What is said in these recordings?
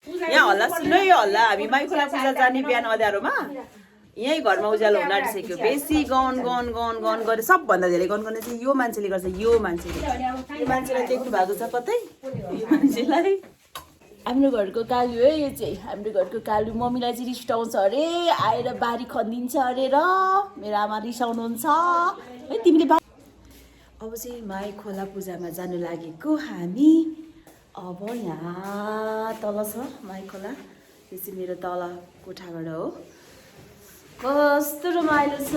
यहाँ हल्ला सुन्नु यो हल्ला हामी माइखोला पूजा जाने बिहान अँध्यारोमा यही घरमा उज्यालो हुन आँटिसक्यो बेसी गन गन गन गन गरे सबभन्दा धेरै गन गर्ने चाहिँ यो मान्छेले गर्छ यो मान्छेलाई देख्नु भएको छ कतै यो मान्छेलाई हाम्रो घरको कालु है यो चाहिँ हाम्रो घरको कालु मम्मीलाई चाहिँ रिसाउँछ अरे आएर बारी खनिदिन्छ अरे र मेरो आमा रिसाउनुहुन्छ है तिमीले अब चाहिँ माइखोला पूजामा जानु लागेको हामी अब यहाँ तल छ माइखोला यो चाहिँ मेरो तल कोठाबाट हो कस्तो रमाइलो छ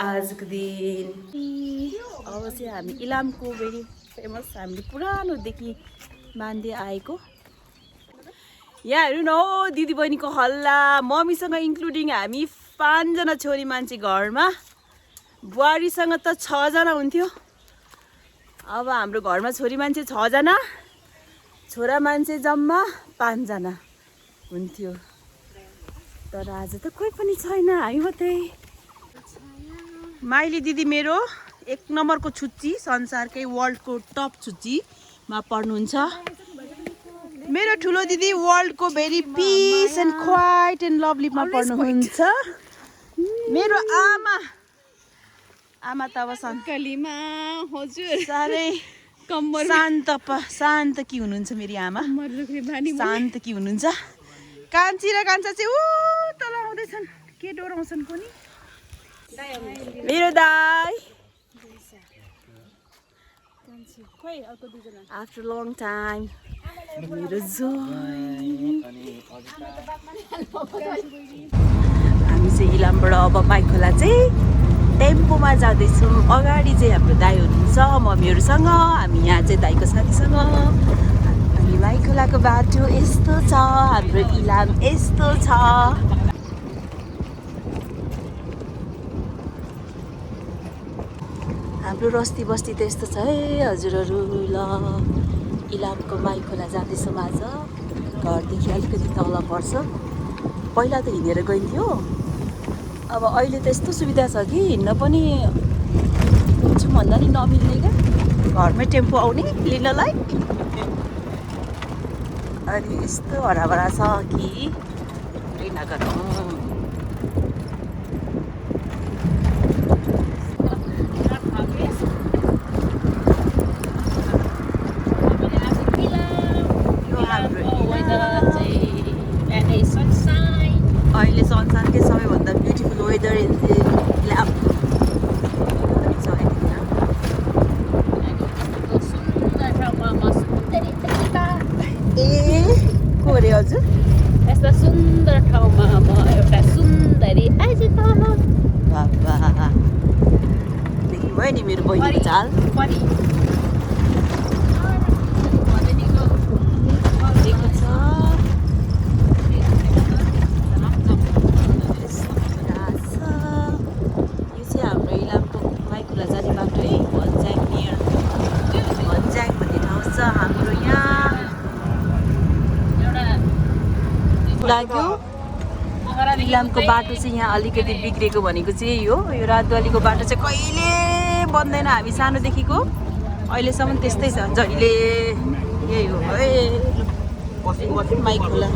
आजको दिन अब चाहिँ हामी इलामको भेरी फेमस हामीले पुरानोदेखि मान्दै आएको यहाँ हेर्नु न हो दिदी बहिनीको हल्ला मम्मीसँग इन्क्लुडिङ हामी 5 जना छोरी मान्छे घरमा बुहारीसँग त 6 जना हुन्थ्यो अब हाम्रो घरमा छोरी मान्छे 6 जना छोरा मान्छे जम्मा 5 जना हुन्थ्यो तर आज त कोही पनि छैन हामी मात्रै माइली दिदी मेरो 1 नम्बरको छुच्ची संसारकै वर्ल्डको टप छुच्चीमा पढ्नुहुन्छ मेरो ठुलो दिदी वर्ल्डको very peace and quiet and लभलीमा पढ्नुहुन्छ मेरो आमा त अब सङ्कलीमा हजुर साह्रै शान्त कि हुनुहुन्छ मेरो आमा शान्त कि हुनुहुन्छ कान्छी र कान्छा चाहिँ ऊ तल आउँदैछन् के डोराउँछन् पनि मेरो दाइ आफ्टर लङ टाइम मेरो हामी चाहिँ इलामबाट अब माइखोला चाहिँ टेम्पोमा जाँदैछौँ अगाडि चाहिँ हाम्रो दाइ हुनुहुन्छ मम्मीहरूसँग हामी यहाँ चाहिँ दाइको साथीसँग अनि माइखोलाको बाटो यस्तो छ हाम्रो इलाम यस्तो छ हाम्रो रस्ती बस्ती त यस्तो छ है हजुरहरू ल इलामको माइखोला जाँदैछौँ आज घरदेखि अलिकति तल पर्छ पहिला त हिँडेर गइन्थ्यो अब अहिले त यस्तो सुविधा छ कि हिँड्न पनि कुछु भन्दा नि नमिल्ने क्या घरमै टेम्पो आउने लिनलाई अनि यस्तो हराभरा छ कि नगरौँ अहिले संसारकै सबैभन्दा ब्युटिफुल वेदर इलाम ए को अरे हजुर यस्ता सुन्दर ठाउँमा म एउटा सुन्दरी आज त बाबा देख्नुभयो नि मेरो बहिनीको चाल लाग्यो इलामको बाटो चाहिँ यहाँ अलिकति बिग्रेको भनेको चाहिँ यही हो यो रातवालीको बाटो चाहिँ कहिले बन्दैन हामी सानोदेखिको अहिलेसम्म त्यस्तै छ जहिले यही हो है Maikhola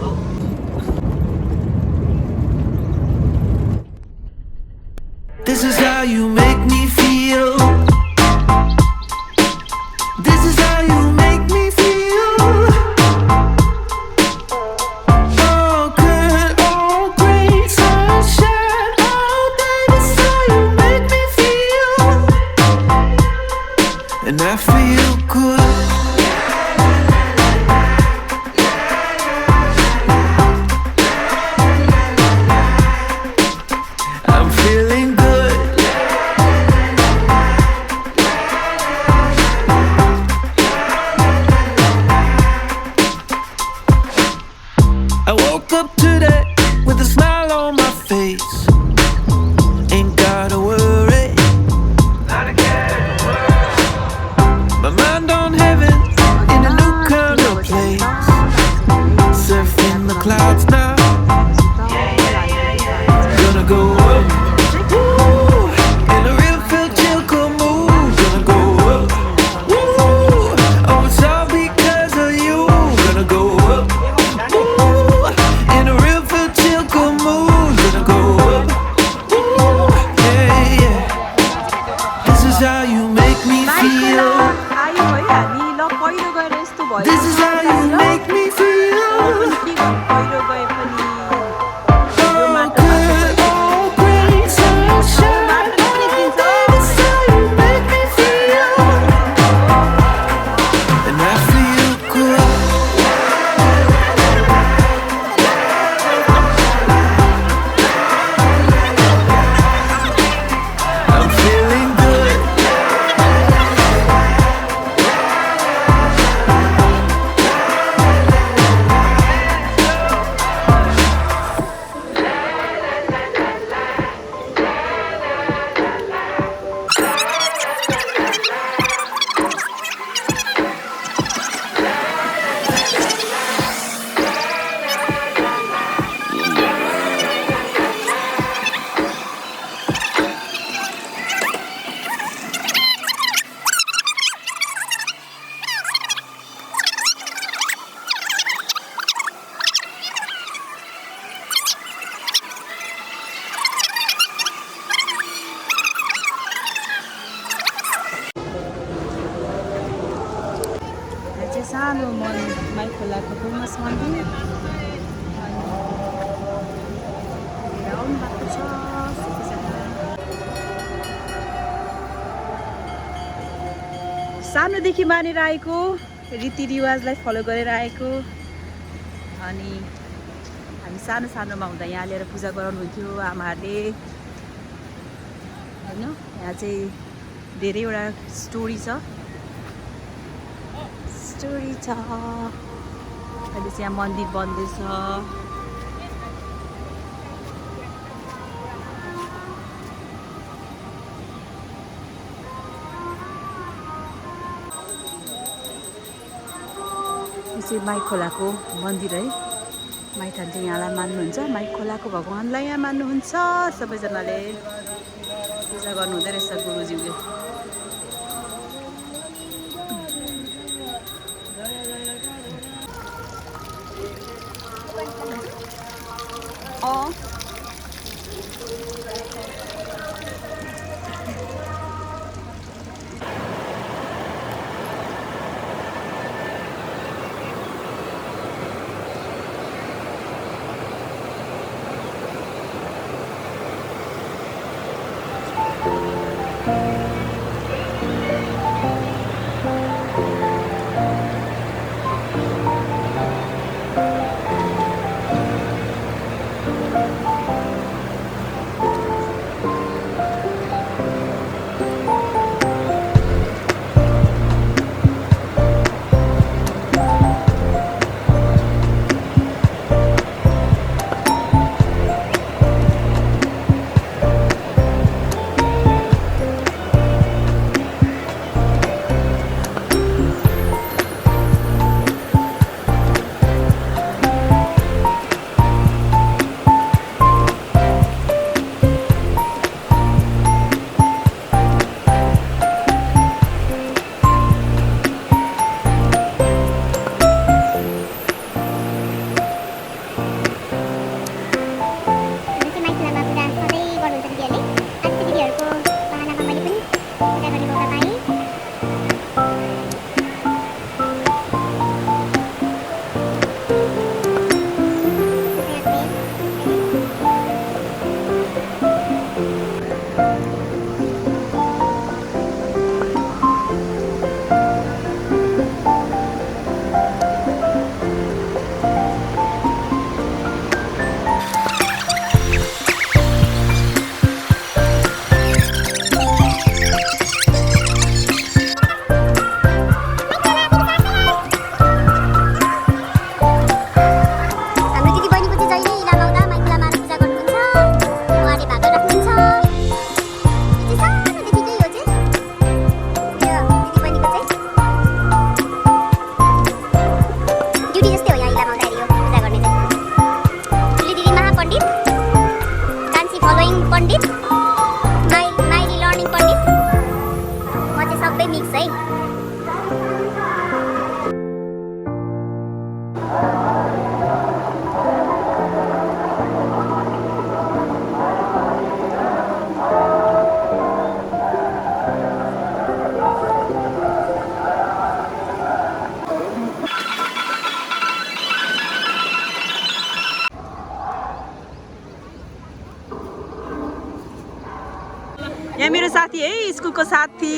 This is how you make me feel. This is how you make me feel. And I feel good. I'm feeling good. I woke up today with a smile on my face. Ain't gotta worry. Not again. My mind on heaven in a new kind of place. Surfing the clouds now. Gonna go up, woo, in a real feel chill cool mood. Gonna go up, woo, oh it's all because of you. Gonna go up, woo. सानो my खोलाको famous मन्दिर आउनु भएको छ सबैजना। सानोदेखि मानेर आएको रीतिरिवाजलाई फलो गरेर आएको अनि हामी सानो सानोमा हुँदा यहाँ ल्याएर पूजा गराउनुहुन्थ्यो आमाहरूले होइन। यहाँ चाहिँ धेरैवटा स्टोरी छ अहिले चाहिँ यहाँ मन्दिर बन्दैछ। यो चाहिँ माई खोलाको मन्दिर है। माइथान चाहिँ यहाँलाई मान्नुहुन्छ, माई खोलाको भगवान्लाई यहाँ मान्नुहुन्छ। सबैजनाले पूजा गर्नुहुँदो रहेछ गुरुज्यूले। यहाँ मेरो साथी है, स्कुलको साथी,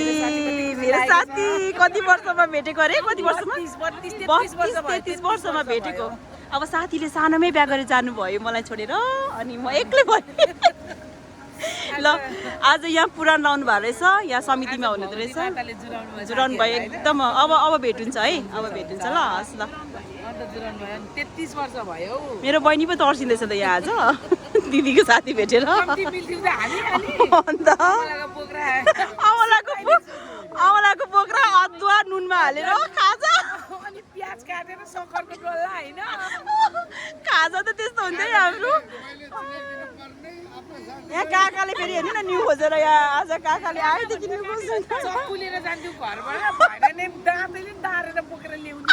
मेरो साथी कति वर्षमा भेटेको अरे, कति वर्षमा 32-33 वर्षमा भेटेको। अब साथीले सानोमै बिहा गरेर जानुभयो मलाई छोडेर, अनि म एक्लै भएँ। ल आज यहाँ पुराण लाउनु भएको रहेछ, यहाँ समितिमा हुनुहुँदो रहेछ, जुराउनु भयो एकदम। अब भेट हुन्छ है, अब भेट हुन्छ। ल हस् ल। 33 वर्ष भयो। मेरो बहिनी पो तर्सिँदैछ त यहाँ आज दिदीको साथी भेटेर। अन्त अमलाको बोक्रा अदुवा नुनमा हालेर खाजा, अनि प्याज काटेर सकरको डल्ला हैन। खाजा त त्यस्तो हुन्छ है हाम्रो। यहाँ काकाले फेरि हेर्नु न न्यु खोजेर, यहाँ आज काकाले आएदेखि न्यु खोज्नु चक्कुलेर जान्छु घरबाट, भएन नि दाँतले दारेर बोकेर ल्याउनु।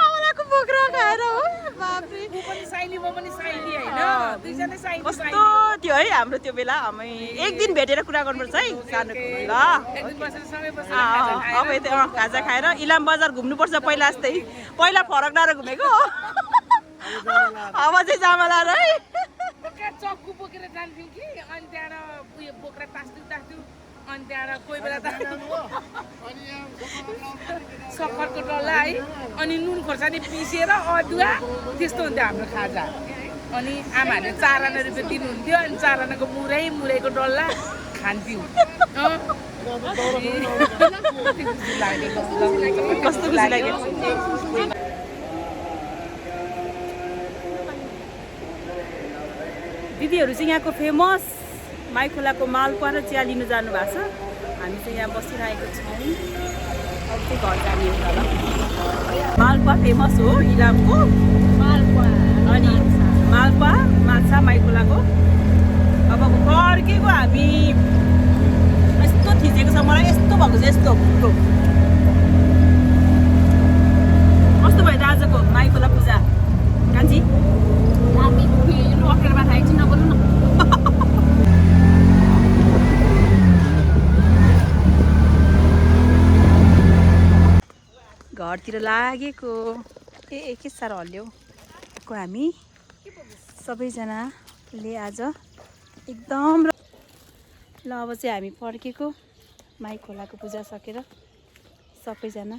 अमलाको बोक्रा खाएर हो, बाफ रे। उ पनि साइली, म पनि साइली हैन, दुईजना साइली। कस्तो त्यो थियो है हाम्रो त्यो बेला हामी एक दिन भेटेर कुरा गर्नुपर्छ है सानोको ल अब खाजा खाएर इलाम बजार घुम्नुपर्छ पहिला जस्तै पहिला फरक डाँडा घुमेको अब चाहिँ जामला है चक्कु बोकेर जान्थ्यौँ कि अनि त्यहाँबाट उयो बोकेर टाँस्थ्यौँ अनि त्यहाँबाट कोही बेला त सक्खरको डल्ला है अनि नुन खोर्सानी पिसेर अदुवा त्यस्तो हुन्थ्यो हाम्रो खाजा अनि आमाहरूले 4 आना रुपियाँ दिनुहुन्थ्यो अनि 4 आनाको मुरैको डल्ला खान्थ्यौँ कस्तो खुसी लाग्यो दिदीहरू चाहिँ यहाँको फेमस माई खोलाको मालपुवा र चिया लिनु जानु भएको छ हामी चाहिँ यहाँ बसिरहेको छौँ अब चाहिँ घर जाने होला मालपुवा फेमस हो इलामको अनि मालपुवा माछा माई खोलाको अब फर्केको हामी यस्तो थिचेको छ मलाई यस्तो भएको छ यस्तो फुटो कस्तो भयो आजको माई खोला पूजा कान्छी अप्ठ्यारोमा थाहा एकछिन नबोल्नु न घरतिर लागेको के साह्रो हल्यो हामी सबैजनाले आज एकदम ल अब चाहिँ हामी फर्केको माई खोलाको पूजा सकेर सबैजना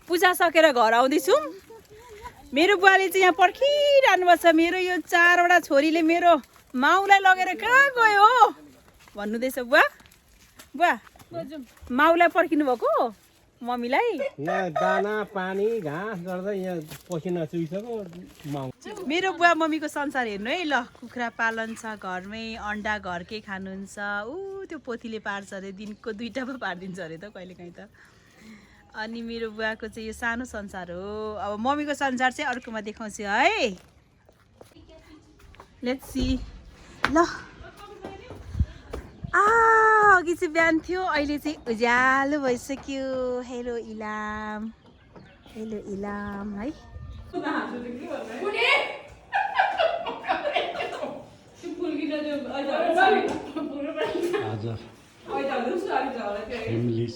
पूजा सकेर घर आउँदैछौँ मेरो बुवाले चाहिँ यहाँ पर्खिरहनु भएको छ मेरो यो 4वटा छोरीले मेरो माउलाई लगेर कहाँ गयो भन्नुहुँदैछ बुवा बुवा माउलाई पर्खिनु भएको मम्मीलाई दाना पानी घाँस गर्दा यहाँ पसिना चुइसक्यो माउ मेरो बुवा मम्मीको संसार हेर्नु है ल कुखुरा पालन छ घरमै अन्डा घरकै खानुहुन्छ ऊ त्यो पोथीले पार्छ अरे दिनको 2टा पो पारिदिन्छ अरे त कहिलेकाहीँ त अनि मेरो बुवाको चाहिँ यो सानो संसार हो अब मम्मीको संसार चाहिँ अर्कोमा देखाउँछु है लेट्स सी ल अघि चाहिँ बिहान थियो अहिले चाहिँ उज्यालो भइसक्यो हेलो इलाम है आज फ्यामिली